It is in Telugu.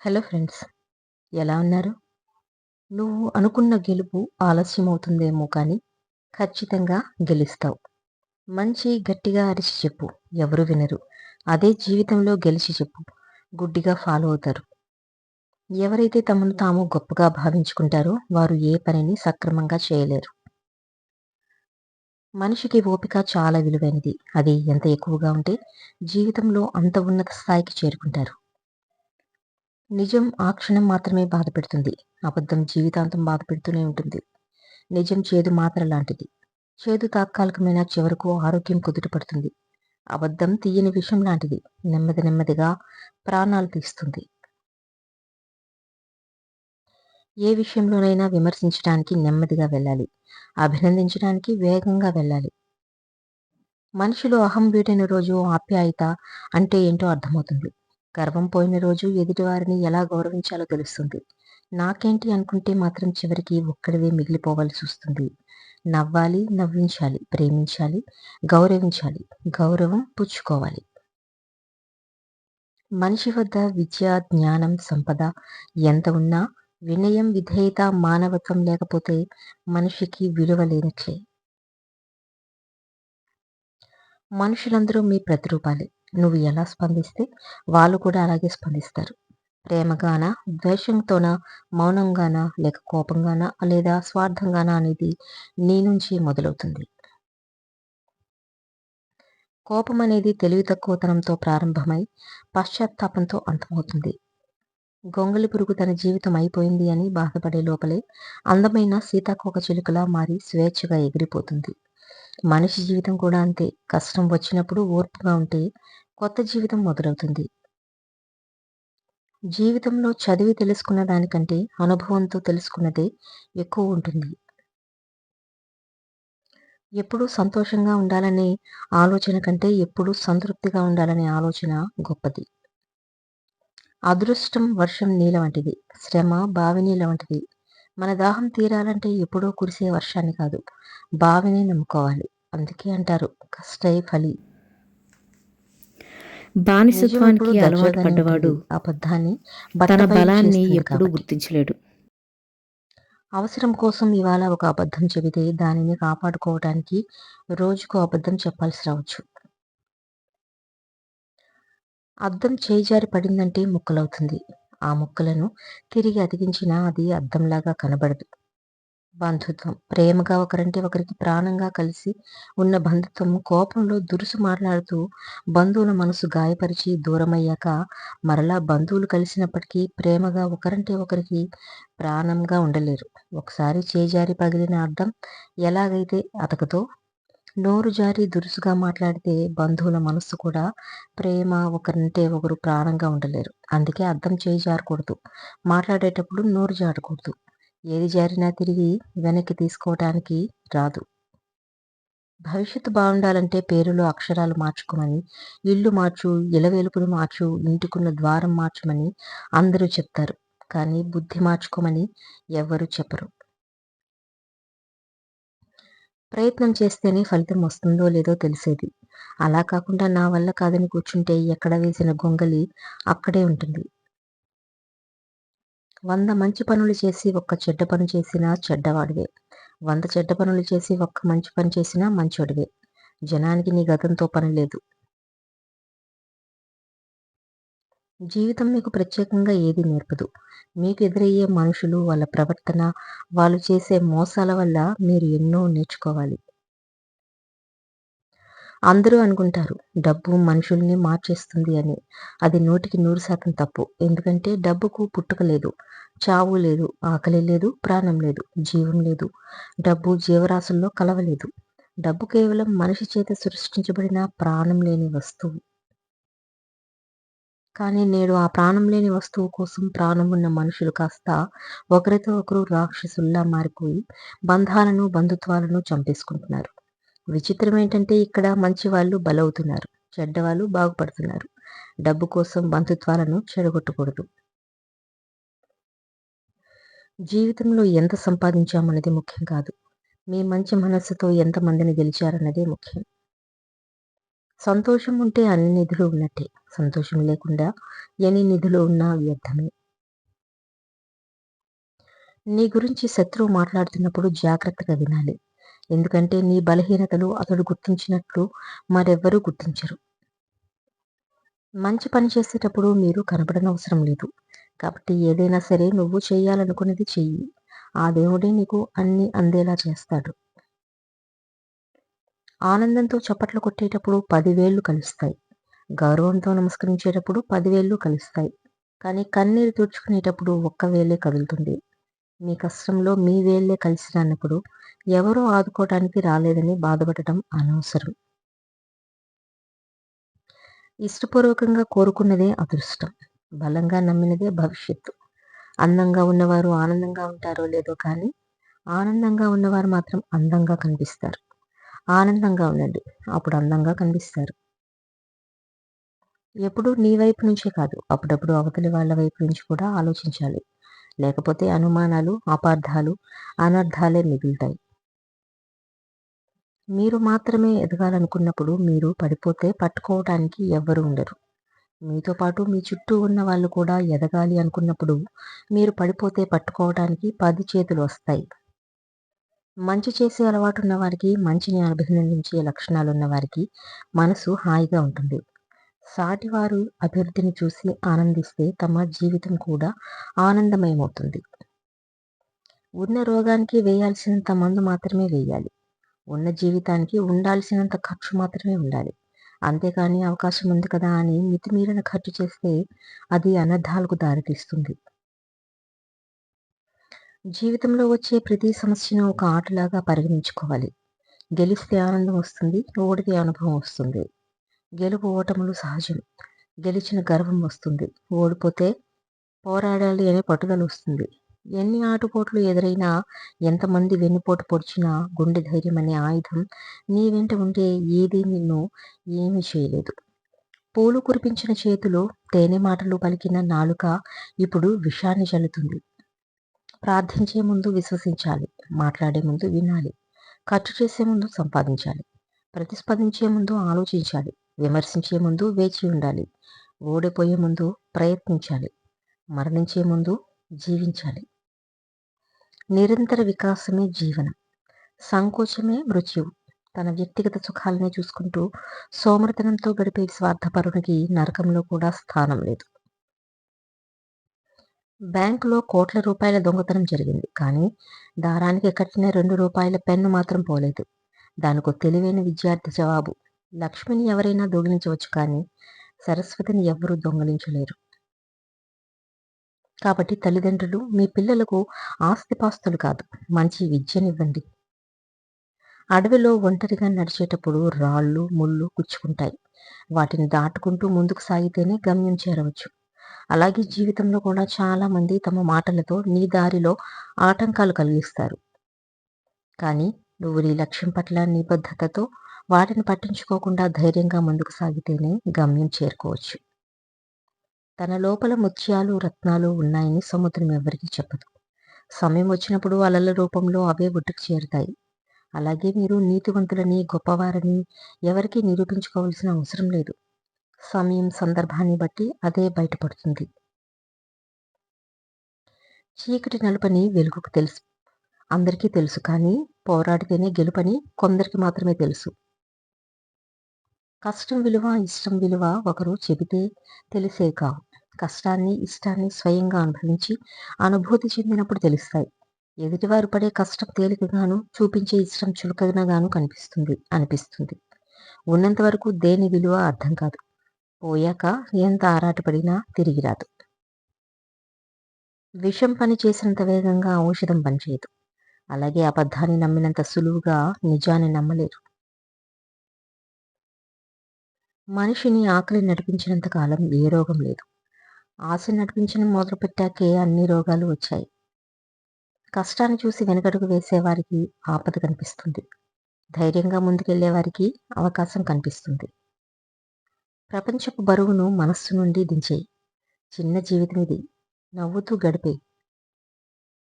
హలో ఫ్రెండ్స్, ఎలా ఉన్నారు? నువ్వు అనుకున్న గెలుపు ఆలస్యమవుతుందేమో కానీ ఖచ్చితంగా గెలుస్తావు. మంచి గట్టిగా అరిచి చెప్పు, ఎవరు వినరు. అదే జీవితంలో గెలిచి చెప్పు, గుడ్డిగా ఫాలో అవుతారు. ఎవరైతే తమను తాము గొప్పగా భావించుకుంటారో వారు ఏ పనిని సక్రమంగా చేయలేరు. మనిషికి ఓపిక చాలా విలువైనది. అది ఎంత ఎక్కువగా ఉంటే జీవితంలో అంత ఉన్నత స్థాయికి చేరుకుంటారు. నిజం ఆ క్షణం మాత్రమే బాధపెడుతుంది. అబద్ధం జీవితాంతం బాధపెడుతూనే ఉంటుంది. నిజం చేదు మాత్ర లాంటిది. చేదు తాత్కాలికమైన, చివరకు ఆరోగ్యం కుదుటపడుతుంది. అబద్ధం తీయని విషం లాంటిది. నెమ్మది నెమ్మదిగా ప్రాణాలు తీస్తుంది. ఏ విషయంలోనైనా విమర్శించడానికి నెమ్మదిగా వెళ్ళాలి. అభినందించడానికి వేగంగా వెళ్ళాలి. మనిషిలో అహం వీడిన రోజు ఆప్యాయత అంటే ఏంటో అర్థమవుతుంది. గర్వం పోయిన రోజు ఎదుటివారిని ఎలా గౌరవించాలో తెలుస్తుంది. నాకేంటి అనుకుంటే మాత్రం చివరికి ఒక్కడివే మిగిలిపోవాల్సి వస్తుంది. నవ్వాలి, నవ్వించాలి, ప్రేమించాలి, గౌరవించాలి, గౌరవం పుచ్చుకోవాలి. మనిషి వద్ద విద్య, జ్ఞానం, సంపద ఎంత ఉన్నా వినయం, విధేయత, మానవత్వం లేకపోతే మనిషికి విలువ లేనట్లే. మనుషులందరూ మీ ప్రతిరూపాలే. నువ్వు ఎలా స్పందిస్తే వాళ్ళు కూడా అలాగే స్పందిస్తారు. ప్రేమగానా, ద్వేషంతోనా, మౌనంగానా, లేక కోపంగానా, లేదా స్వార్థంగానా అనేది నీ నుంచి మొదలవుతుంది. కోపం అనేది తెలివి తక్కువతనంతో ప్రారంభమై పశ్చాత్తాపంతో అంతమవుతుంది. గొంగళి పురుగు తన జీవితం అయిపోయింది అని బాధపడే లోపలే అందమైన సీతాకోక చిలుకలా మారి స్వేచ్ఛగా ఎగిరిపోతుంది. మనిషి జీవితం కూడా అంతే. కష్టం వచ్చినప్పుడు ఓర్పుగా ఉంటే కొత్త జీవితం మొదలవుతుంది. జీవితంలో చదివి తెలుసుకున్న దానికంటే అనుభవంతో తెలుసుకున్నదే ఎక్కువ ఉంటుంది. ఎప్పుడూ సంతోషంగా ఉండాలనే ఆలోచన కంటే ఎప్పుడూ సంతృప్తిగా ఉండాలనే ఆలోచన గొప్పది. అదృష్టం వర్షం నీళ్ళ వంటిది. శ్రమ బావి నీళ్ళ వంటిది. మన దాహం తీరాలంటే ఎప్పుడో కురిసే వర్షాన్ని కాదు, బావిని నమ్ముకోవాలి. అందుకే అంటారు కష్టే ఫలి. నిజం బానిసత్వానికి ఎప్పుడు అలవాటు దర్జాగానే పడ్డవాడు ఉంటుంది. అబద్ధాన్ని తన బట్టబయలు బలాన్ని చేస్తుంది ఎప్పుడూ కాబట్టి. గుర్తించలేడు. అవసరం కోసం ఇవాళ ఒక అబద్ధం చెబితే దానిని కాపాడుకోవటానికి రోజుకో అబద్ధం చెప్పాల్సి రావచ్చు. అద్దం చేయి జారి పడిందంటే ముక్కలవుతుంది. ఆ ముక్కలను తిరిగి అతికించినా అది అద్దంలాగా కనబడదు. బంధుత్వం ప్రేమగా ఒకరంటే ఒకరికి ప్రాణంగా కలిసి ఉన్న బంధుత్వం కోపంలో దురుసు మాట్లాడుతూ బంధువుల మనసు గాయపరిచి దూరమయ్యాక మరలా బంధువులు కలిసినప్పటికీ ప్రేమగా ఒకరంటే ఒకరికి ప్రాణంగా ఉండలేరు. ఒకసారి చేజారి పగిలిన అద్దం ఎలాగైతే అతకదో, నోరు జారి దురుసుగా మాట్లాడితే బంధువుల మనస్సు కూడా ప్రేమ ఒకరంటే ఒకరు ప్రాణంగా ఉండలేరు. అందుకే అద్దం చేయి జారకూడదు. మాట్లాడేటప్పుడు నోరు జారకూడదు. ఏది జారినా తిరిగి వెనక్కి తీసుకోవటానికి రాదు. భవిష్యత్తు బాగుండాలంటే పేరులో అక్షరాలు మార్చుకోమని, ఇల్లు మార్చు, ఇలవేలుపులు మార్చు, ఇంటికున్న ద్వారం మార్చమని అందరూ చెప్తారు. కానీ బుద్ధి మార్చుకోమని ఎవ్వరూ చెప్పరు. ప్రయత్నం చేస్తేనే ఫలితం వస్తుందో లేదో తెలిసేది. అలా కాకుండా నా వల్ల కాదని కూర్చుంటే ఎక్కడ వేసిన గొంగలి అక్కడే ఉంటుంది. 100 మంచి పనులు చేసి ఒక్క చెడ్డ పని చేసినా చెడ్డవాడివే. 100 చెడ్డ పనులు చేసి ఒక్క మంచి పని చేసినా మంచోడివే. జనానికి నీ గతంతో పని లేదు. జీవితం మీకు ప్రత్యేకంగా ఏదీ నేర్పదు. మీకు ఎదురయ్యే మనుషులు, వాళ్ళ ప్రవర్తన, వాళ్ళు చేసే మోసాల వల్ల మీరు ఎన్నో నేర్చుకోవాలి. అందరూ అనుకుంటారు డబ్బు మనుషుల్ని మార్చేస్తుంది అని. అది 100% తప్పు. ఎందుకంటే డబ్బుకు పుట్టుక లేదు, చావు లేదు, ఆకలి లేదు, ప్రాణం లేదు, జీవం లేదు. డబ్బు జీవరాశుల్లో కలవలేదు. డబ్బు కేవలం మనిషి చేత సృష్టించబడిన ప్రాణం లేని వస్తువు. కానీ నేడు ఆ ప్రాణం లేని వస్తువు కోసం ప్రాణం ఉన్న మనుషులు కాస్త ఒకరితో ఒకరు రాక్షసుల్లా మారిపోయి బంధాలను, బంధుత్వాలను చంపేసుకుంటున్నారు. విచిత్రం ఏంటంటే ఇక్కడ మంచి వాళ్ళు బలవుతున్నారు, చెడ్డవాళ్ళు బాగుపడుతున్నారు. డబ్బు కోసం బంధుత్వాలను చెడగొట్టకూడదు. జీవితంలో ఎంత సంపాదించామన్నది ముఖ్యం కాదు. మీ మంచి మనస్సుతో ఎంతమందిని గెలిచారన్నదే ముఖ్యం. సంతోషం ఉంటే అన్ని నిధులు ఉన్నట్టే. సంతోషం లేకుండా ఎన్ని నిధులు ఉన్నా వ్యర్థమే. నీ గురించి శత్రువు మాట్లాడుతున్నప్పుడు జాగ్రత్తగా వినాలి. ఎందుకంటే నీ బలహీనతలు అతడు గుర్తించినట్లు మరెవ్వరూ గుర్తించరు. మంచి పని చేసేటప్పుడు మీరు కనపడనవసరం లేదు. కాబట్టి ఏదైనా సరే నువ్వు చేయాలనుకున్నది చెయ్యి. ఆ దేవుడే నీకు అన్నీ అందేలా చేస్తాడు. ఆనందంతో చప్పట్లు కొట్టేటప్పుడు 10 వేళ్ళు కలుస్తాయి. గౌరవంతో నమస్కరించేటప్పుడు 10 వేళ్ళు కలుస్తాయి. కానీ కన్నీరు తుడుచుకునేటప్పుడు ఒక్క వేలే కదులుతుంది. మీ కష్టంలో మీ వేళ్ళే కలిసి రానప్పుడు ఎవరో ఆదుకోవటానికి రాలేదని బాధపడటం అనవసరం. ఇష్టపూర్వకంగా కోరుకున్నదే అదృష్టం. బలంగా నమ్మినదే భవిష్యత్తు. అందంగా ఉన్నవారు ఆనందంగా ఉంటారో లేదో కానీ ఆనందంగా ఉన్నవారు మాత్రం అందంగా కనిపిస్తారు. ఆనందంగా ఉండండి. అప్పుడు అందంగా కనిపిస్తారు. ఎప్పుడూ నీ వైపు నుంచే కాదు, అప్పుడప్పుడు అవతలి వాళ్ళ వైపు నుంచి కూడా ఆలోచించాలి. లేకపోతే అనుమానాలు, అపార్థాలు, అనర్థాలే మిగులుతాయి. మీరు మాత్రమే ఎదగాలనుకున్నప్పుడు మీరు పడిపోతే పట్టుకోవటానికి ఎవ్వరూ ఉండరు. మీతో పాటు మీ చుట్టూ ఉన్న వాళ్ళు కూడా ఎదగాలి అనుకున్నప్పుడు మీరు పడిపోతే పట్టుకోవటానికి 10 చేతులు వస్తాయి. మంచి చేసే అలవాటున్న వారికి, మంచిని అభినందించే లక్షణాలున్న వారికి మనసు హాయిగా ఉంటుంది. సాటివారు అభివృద్ధిని చూసి ఆనందిస్తే తమ జీవితం కూడా ఆనందమయమవుతుంది. ఉన్న రోగానికి వేయాల్సినంత మందు మాత్రమే వేయాలి. ఉన్న జీవితానికి ఉండాల్సినంత ఖర్చు మాత్రమే ఉండాలి. అంతేకాని అవకాశం ఉంది కదా అని మితిమీరిన ఖర్చు చేస్తే అది అనర్థాలకు దారితీస్తుంది. జీవితంలో వచ్చే ప్రతి సమస్యను ఒక ఆటలాగా పరిగణించుకోవాలి. గెలిస్తే ఆనందం వస్తుంది, ఓడితే అనుభవం వస్తుంది. గెలుపు ఓటములు సహజం. గెలిచిన గర్వం వస్తుంది. ఓడిపోతే పోరాడాలి అనే పట్టుదల వస్తుంది. ఎన్ని ఆటుపోట్లు ఎదురైనా, ఎంతమంది వెన్నుపోటు పొడిచినా గుండె ధైర్యం అనే ఆయుధం నీ వెంట ఉంటే ఏదీ నిన్ను ఏమీ చేయలేదు. పూలు కురిపించిన చేతులు, తేనె మాటలు పలికిన నాలుక ఇప్పుడు విషాన్ని చల్లుతుంది. ప్రార్థించే ముందు విశ్వసించాలి. మాట్లాడే ముందు వినాలి. ఖర్చు చేసే ముందు సంపాదించాలి. ప్రతిస్పందించే ముందు ఆలోచించాలి. విమర్శించే ముందు వేచి ఉండాలి. ఓడిపోయే ముందు ప్రయత్నించాలి. మరణించే ముందు జీవించాలి. నిరంతర వికాసమే జీవనం. సంకోచమే మృత్యువు. తన వ్యక్తిగత సుఖాలనే చూసుకుంటూ సోమరితనంతో గడిపే స్వార్థపరునికి నరకంలో కూడా స్థానం లేదు. బ్యాంకులో కోట్ల రూపాయల దొంగతనం జరిగింది. కానీ దారానికి కట్టిన 2 రూపాయల పెన్ను మాత్రం పోలేదు. దానికో తెలివైన విద్యార్థి జవాబు: లక్ష్మిని ఎవరైనా దొంగిలించవచ్చు కానీ సరస్వతిని ఎవ్వరూ దొంగిలించలేరు. కాబట్టి తల్లిదండ్రులు మీ పిల్లలకు ఆస్తిపాస్తులు కాదు, మంచి విద్యనివ్వండి. అడవిలో ఒంటరిగా నడిచేటప్పుడు రాళ్ళు, ముళ్ళు గుచ్చుకుంటాయి. వాటిని దాటుకుంటూ ముందుకు సాగితేనే గమ్యం చేరవచ్చు. అలాగే జీవితంలో కూడా చాలా మంది తమ మాటలతో నీ దారిలో ఆటంకాలు కలిగిస్తారు. కానీ నువ్వు నీ లక్ష్యం పట్ల నిబద్ధతతో వాటిని పట్టించుకోకుండా ధైర్యంగా ముందుకు సాగితేనే గమ్యం చేరుకోవచ్చు. తన లోపల ముత్యాలు, రత్నాలు ఉన్నాయని సముద్రం ఎవ్వరికీ చెప్పదు. సమయం వచ్చినప్పుడు అలల రూపంలో అవే ఒడ్డుకు చేరుతాయి. అలాగే మీరు నీతివంతులని, గొప్పవారని ఎవరికీ నిరూపించుకోవాల్సిన అవసరం లేదు. సమయం, సందర్భాన్ని బట్టి అదే బయటపడుతుంది. చీకటి నలుపని వెలుగుకు తెలుసు, అందరికీ తెలుసు. కానీ పోరాడితేనే గెలుపని కొందరికి మాత్రమే తెలుసు. కష్టం విలువ, ఇష్టం విలువ ఒకరు చెబితే తెలిసే కావు. కష్టాన్ని, ఇష్టాన్ని స్వయంగా అనుభవించి అనుభూతి చెందినప్పుడు తెలుస్తాయి. ఎదుటివారు పడే కష్టం తేలికగాను, చూపించే ఇష్టం చులకనగాను అనిపిస్తుంది. ఉన్నంత వరకు దేని విలువ అర్థం కాదు. పోయాక ఎంత ఆరాటపడినా తిరిగి రాదు. విషం పని చేసినంత వేగంగా ఔషధం పనిచేయదు. అలాగే అబద్ధాన్ని నమ్మినంత సులువుగా నిజాన్ని నమ్మలేరు. మనిషిని ఆకలి నడిపించినంత కాలం ఏ రోగం లేదు. ఆశ నడిపించడం మొదలుపెట్టాకే అన్ని రోగాలు వచ్చాయి. కష్టాన్ని చూసి వెనకడుగు వేసేవారికి ఆపద కనిపిస్తుంది. ధైర్యంగా ముందుకెళ్లే వారికి అవకాశం కనిపిస్తుంది. ప్రపంచపు బరువును మనస్సు నుండి దించేయి. చిన్న జీవితం ఇది. నవ్వుతూ గడిపే.